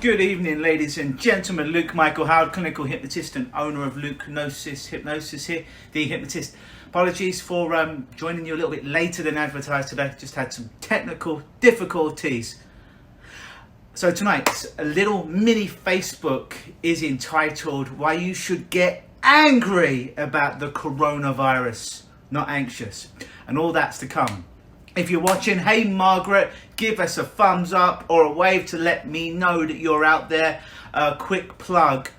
Good evening, ladies and gentlemen. Luke Michael Howard, clinical hypnotist and owner of Lukenosis Hypnosis here, the hypnotist. Apologies for joining you a little bit later than advertised today. Just had some technical difficulties. So tonight's a little mini Facebook is entitled Why You Should Get Angry About the Coronavirus, Not Anxious. And all that's to come. If you're watching, hey Margaret, give us a thumbs up or a wave to let me know that you're out there. A quick plug.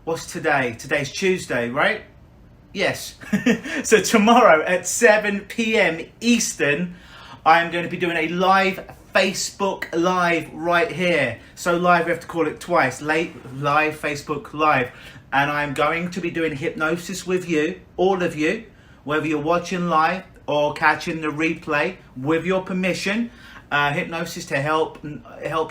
What's today? Today's Tuesday, right? Yes. So tomorrow at 7 p.m. Eastern, I'm going to be doing a live Facebook Live right here. So live, we have to call it twice. Live Facebook Live. And I'm going to be doing hypnosis with you, all of you, whether you're watching live or catching the replay, with your permission. Hypnosis to help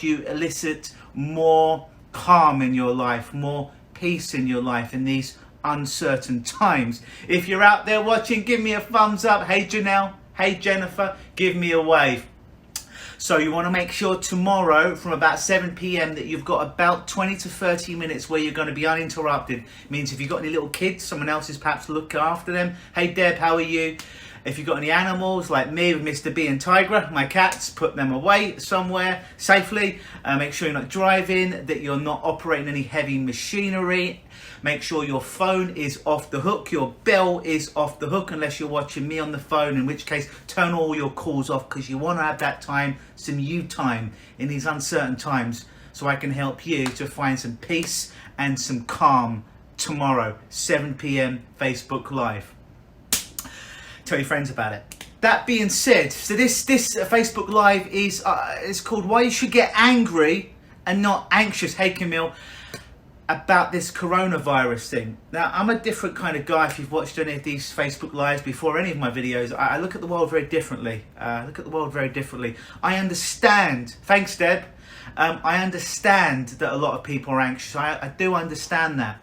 you elicit more calm in your life, more peace in your life in these uncertain times. If you're out there watching, give me a thumbs up. Hey Janelle, hey Jennifer, give me a wave. So you want to make sure tomorrow from about 7 p.m. that you've got about 20 to 30 minutes where you're going to be uninterrupted. It means if you've got any little kids, someone else is perhaps looking after them. Hey Deb, how are you? If you've got any animals like me with Mr. B and Tigra, my cats, put them away somewhere safely. Make sure you're not driving, that you're not operating any heavy machinery. Make sure your phone is off the hook, your bell is off the hook unless you're watching me on the phone, in which case turn all your calls off because you want to have that time, some you time in these uncertain times, so I can help you to find some peace and some calm tomorrow, 7 p.m. Facebook Live. Tell your friends about it. That being said, so this Facebook Live is called Why You Should Get Angry and Not Anxious. Hey Camille, about this coronavirus thing. Now, I'm a different kind of guy. If you've watched any of these Facebook Lives before, any of my videos, I look at the world very differently. I understand. Thanks, Deb. I understand that a lot of people are anxious. I do understand that.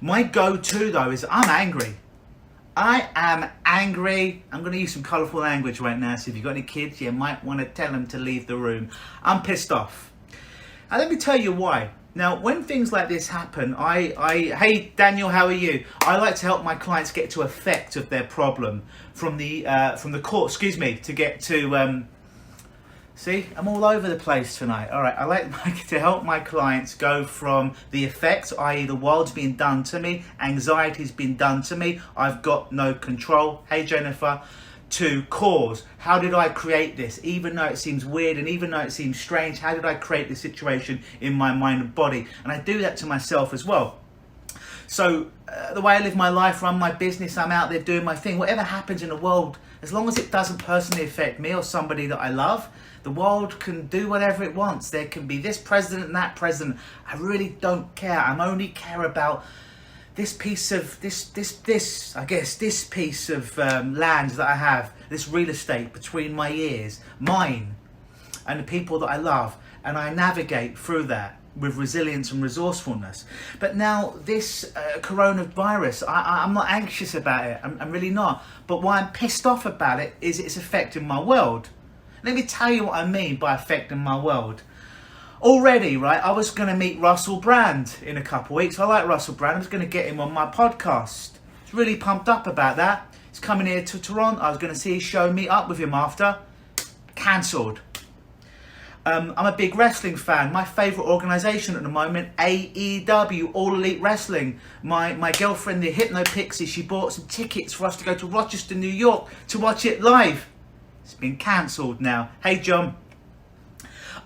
My go-to, though, is I'm angry. I am angry. I'm going to use some colourful language right now, so if you've got any kids, you might want to tell them to leave the room. I'm pissed off. And let me tell you why. Now, when things like this happen, hey Daniel, how are you? I like to help my clients get to effect of their problem from the court, to get to, see, I'm all over the place tonight. All right, I like to help my clients go from the effect, i.e. the world's been done to me, anxiety's been done to me, I've got no control, hey Jennifer, to cause. How did I create this? Even though it seems weird and even though it seems strange, how did I create this situation in my mind and body? And I do that to myself as well. So the way I live my life, run my business, I'm out there doing my thing. Whatever happens in the world, as long as it doesn't personally affect me or somebody that I love, the world can do whatever it wants. There can be this president and that president. I really don't care. I only care about this piece of this piece of land that I have, this real estate between my ears, mine, and the people that I love, and I navigate through that with resilience and resourcefulness. But now this coronavirus, I'm not anxious about it. I'm really not. But why I'm pissed off about it is it's affecting my world. Let me tell you what I mean by affecting my world. Already, right, I was going to meet Russell Brand in a couple of weeks. I like Russell Brand. I was going to get him on my podcast. I was really pumped up about that. He's coming here to Toronto. I was going to see his show, meet up with him after. Cancelled. I'm a big wrestling fan. My favourite organisation at the moment, AEW, All Elite Wrestling. My girlfriend, the Hypno Pixie, she bought some tickets for us to go to Rochester, New York to watch it live. It's been cancelled now. Hey, John.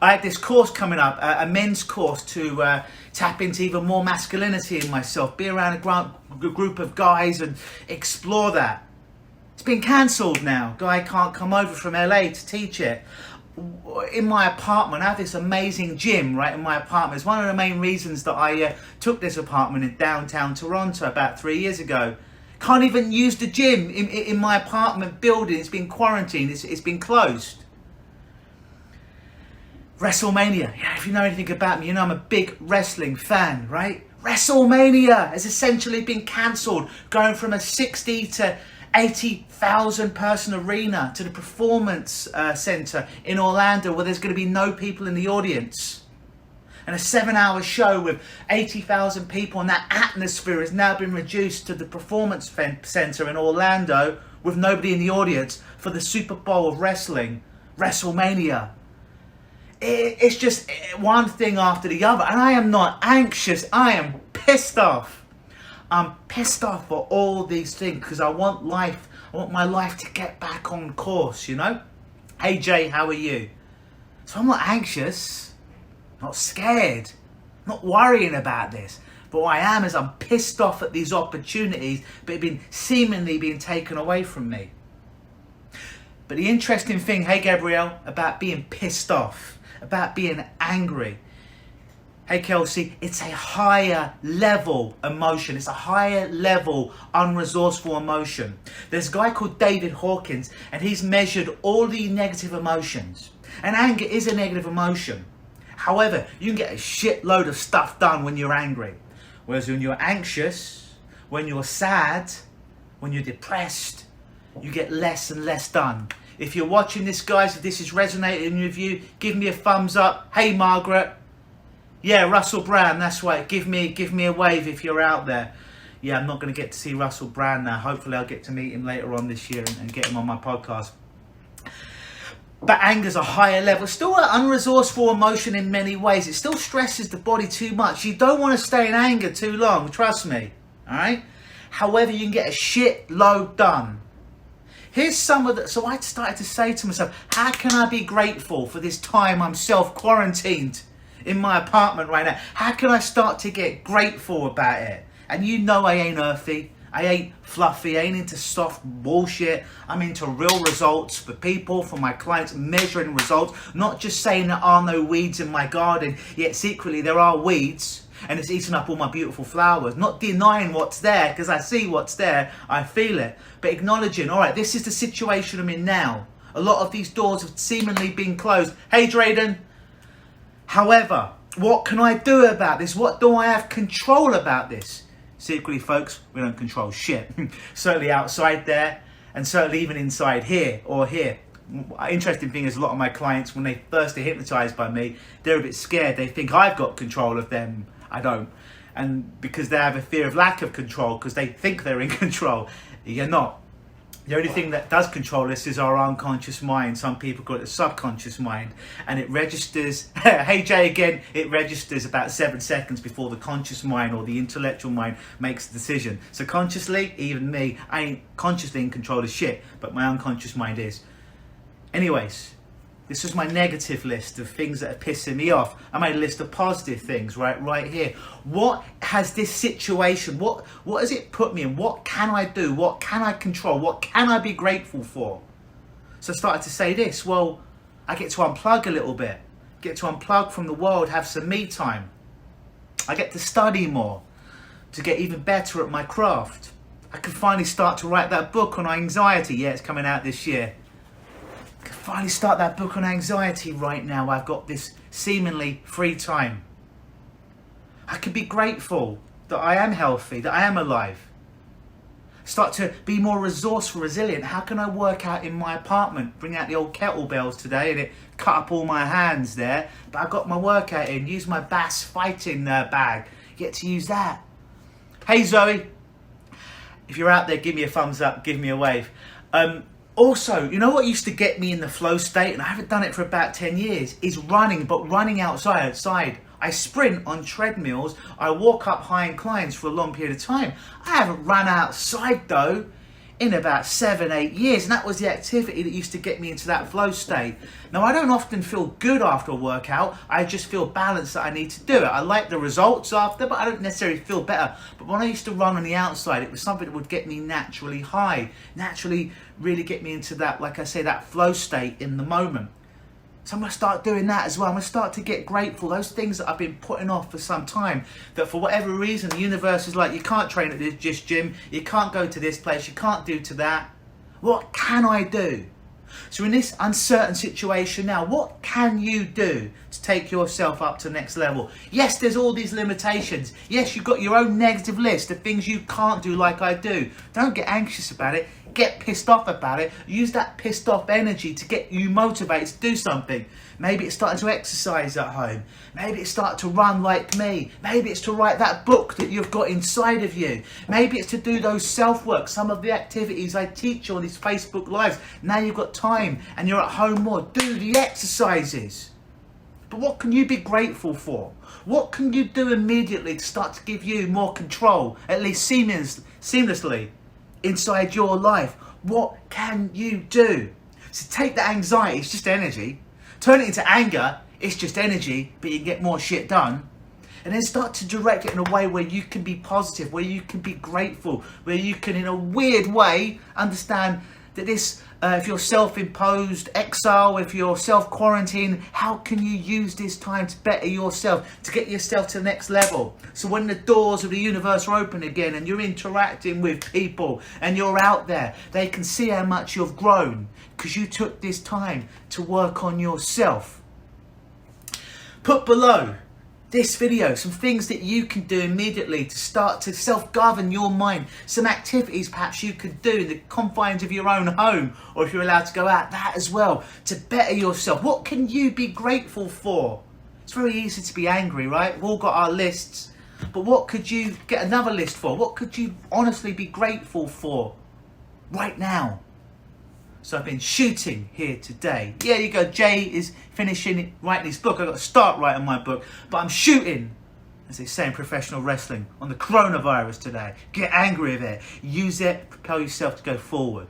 I had this course coming up, a men's course to tap into even more masculinity in myself, be around a group of guys and explore that. It's been cancelled now. Guy can't come over from LA to teach it. In my apartment, I have this amazing gym right in my apartment. It's one of the main reasons that I took this apartment in downtown Toronto about 3 years ago. Can't even use the gym in my apartment building. It's been quarantined. It's been closed. WrestleMania. Yeah, if you know anything about me, you know I'm a big wrestling fan, right? WrestleMania has essentially been cancelled, going from a 60 to 80,000 person arena to the Performance Center in Orlando, where there's going to be no people in the audience. And a 7-hour show with 80,000 people, and that atmosphere has now been reduced to the Performance Center in Orlando with nobody in the audience for the Super Bowl of wrestling, WrestleMania. It's just one thing after the other. And I am not anxious. I am pissed off. I'm pissed off for all these things because I want my life to get back on course, you know? Hey Jay, how are you? So I'm not anxious, not scared, not worrying about this. But what I am is I'm pissed off at these opportunities that have been seemingly being taken away from me. But the interesting thing, hey Gabrielle, about being pissed off, about being angry, hey Kelsey, it's a higher level emotion. It's a higher level unresourceful emotion. There's a guy called David Hawkins, and he's measured all the negative emotions. And anger is a negative emotion. However, you can get a shitload of stuff done when you're angry. Whereas when you're anxious, when you're sad, when you're depressed, you get less and less done. If you're watching this, guys, if this is resonating with you, give me a thumbs up. Hey Margaret. Yeah, Russell Brand, that's right. Give me a wave if you're out there. Yeah, I'm not going to get to see Russell Brand now. Hopefully I'll get to meet him later on this year and get him on my podcast. But anger's a higher level. Still an unresourceful emotion in many ways. It still stresses the body too much. You don't want to stay in anger too long, trust me. Alright? However, you can get a shitload done. Here's some of the... So I started to say to myself, how can I be grateful for this time I'm self-quarantined in my apartment right now? How can I start to get grateful about it? And you know I ain't earthy. I ain't fluffy. I ain't into soft bullshit. I'm into real results for people, for my clients, measuring results. Not just saying there are no weeds in my garden, yet secretly there are weeds. And it's eating up all my beautiful flowers. Not denying what's there, because I see what's there. I feel it. But acknowledging, all right, this is the situation I'm in now. A lot of these doors have seemingly been closed. Hey, Drayden. However, what can I do about this? What do I have control about this? Secretly, folks, we don't control shit. Certainly outside there, and certainly even inside here or here. Interesting thing is, a lot of my clients, when they first are hypnotized by me, they're a bit scared. They think I've got control of them. I don't. And because they have a fear of lack of control, because they think they're in control. You're not. The only thing that does control us is our unconscious mind. Some people call it the subconscious mind. And it registers, hey Jay again, it registers about 7 seconds before the conscious mind or the intellectual mind makes the decision. So consciously, even me, I ain't consciously in control of shit, but my unconscious mind is. Anyways, this was my negative list of things that are pissing me off. I made a list of positive things right here. What has this situation, what has it put me in? What can I do? What can I control? What can I be grateful for? So I started to say this, well, I get to unplug a little bit. Get to unplug from the world, have some me time. I get to study more, to get even better at my craft. I can finally start to write that book on anxiety. Yeah, it's coming out this year. I can finally start that book on anxiety right now. I've got this seemingly free time. I can be grateful that I am healthy, that I am alive. Start to be more resourceful, resilient. How can I work out in my apartment? Bring out the old kettlebells today, and it cut up all my hands there. But I got my workout in. Use my Bass fighting bag. Get to use that. Hey Zoe, if you're out there, give me a thumbs up, give me a wave. Also, you know what used to get me in the flow state, and I haven't done it for about 10 years, is running, but running outside. I sprint on treadmills. I walk up high inclines for a long period of time. I haven't run outside though in about 7-8 years, and that was the activity that used to get me into that flow state. Now, I don't often feel good after a workout. I just feel balanced that I need to do it. I like the results after, but I don't necessarily feel better. But when I used to run on the outside, it was something that would get me naturally high, naturally really get me into that, like I say, that flow state in the moment. So I'm going to start doing that as well. I'm going to start to get grateful. Those things that I've been putting off for some time, that for whatever reason, the universe is like, you can't train at this gym, you can't go to this place, you can't do to that. What can I do? So in this uncertain situation now, what can you do to take yourself up to the next level? Yes, there's all these limitations. Yes, you've got your own negative list of things you can't do like I do. Don't get anxious about it. get pissed off about it. Use that pissed off energy to get you motivated to do something. Maybe it's starting to exercise at home. Maybe it's starting to run like me. Maybe it's to write that book that you've got inside of you. Maybe it's to do those self-work, some of the activities I teach you on these Facebook Lives. Now you've got time and you're at home more. Do the exercises. But what can you be grateful for? What can you do immediately to start to give you more control, at least seamlessly, inside your life? What can you do? So take that anxiety, it's just energy. Turn it into anger, it's just energy, but you can get more shit done. And then start to direct it in a way where you can be positive, where you can be grateful, where you can, in a weird way, understand that this, if you're self-imposed exile, if you're self-quarantine, how can you use this time to better yourself, to get yourself to the next level? So when the doors of the universe are open again and you're interacting with people and you're out there, they can see how much you've grown because you took this time to work on yourself. Put below this video some things that you can do immediately to start to self-govern your mind, some activities perhaps you could do in the confines of your own home, or if you're allowed to go out, that as well, to better yourself. What can you be grateful for? It's very easy to be angry, right? We've all got our lists, but what could you get another list for? What could you honestly be grateful for right now? So I've been shooting here today. Yeah, you go. Jay is finishing writing his book. I've got to start writing my book. But I'm shooting, as they say in professional wrestling, on the coronavirus today. Get angry with it. Use it. Propel yourself to go forward.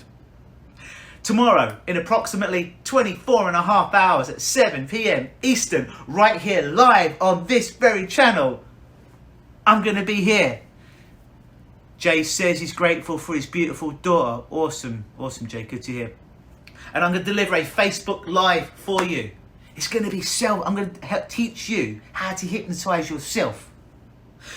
Tomorrow, in approximately 24 and a half hours at 7 p.m. Eastern, right here live on this very channel, I'm going to be here. Jay says he's grateful for his beautiful daughter. Awesome. Awesome, Jay. Good to hear. And I'm going to deliver a Facebook Live for you. It's going to be I'm going to help teach you how to hypnotize yourself.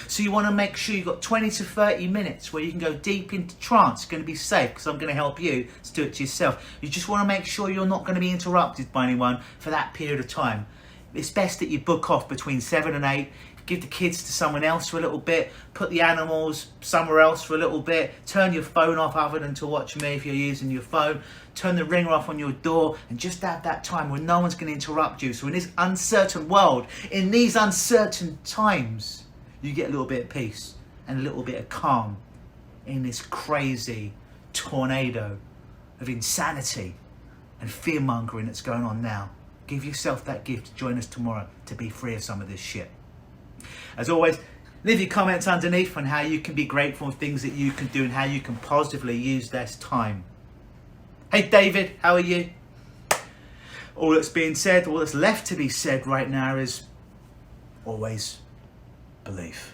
So you want to make sure you've got 20 to 30 minutes where you can go deep into trance. It's going to be safe because I'm going to help you to do it to yourself. You just want to make sure you're not going to be interrupted by anyone for that period of time. It's best that you book off between 7 and 8. Give the kids to someone else for a little bit, put the animals somewhere else for a little bit, turn your phone off other than to watch me if you're using your phone, turn the ringer off on your door, and just have that time where no one's going to interrupt you. So in this uncertain world, in these uncertain times, you get a little bit of peace and a little bit of calm in this crazy tornado of insanity and fear-mongering that's going on now. Give yourself that gift to join us tomorrow to be free of some of this shit. As always, leave your comments underneath on how you can be grateful for things that you can do and how you can positively use this time. Hey David, how are you? All that's being said, all that's left to be said right now is always believe.